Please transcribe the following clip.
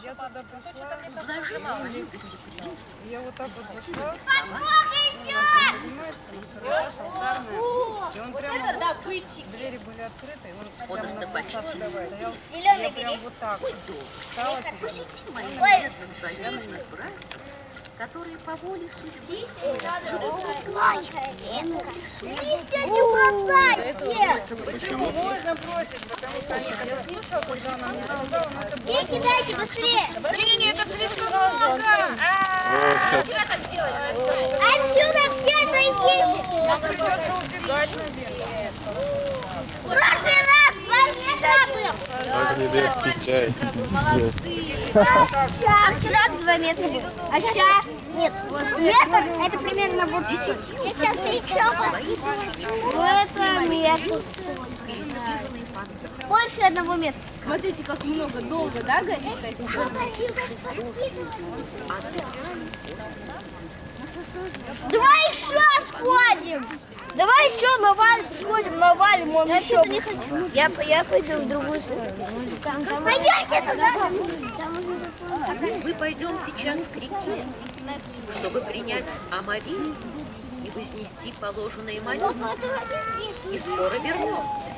Я туда пришла, я вот так вот пошла, понимаешь, шикарная. И он прямо, двери были открыты, и он прямо на фасаде стоял. Я прям вот так встала перед ним. которые по воле судьбы. Листья не бросайте! Почему? Можно бросить, потому что я слышала, когда она мне сказала, но это было... Кидайте быстрее! Не, это слишком много. Отсюда все зайдите! Нам придется убегать, наверное. В прошлый раз 2 метра был! Легкий чай. А вчера 2 метра был. А сейчас? Нет. Метр это примерно вот здесь. Я сейчас Ну это метр. Больше 1 метра. Смотрите, как много, долго, да, горит? Давай еще сходим. Давай еще сходим, навалим, он еще. Не хочу. Я пойду в другую сторону. Пойдемте туда. Мы пойдем сейчас к реке, чтобы принять омовение и вознести положенные молитвы. И скоро вернемся.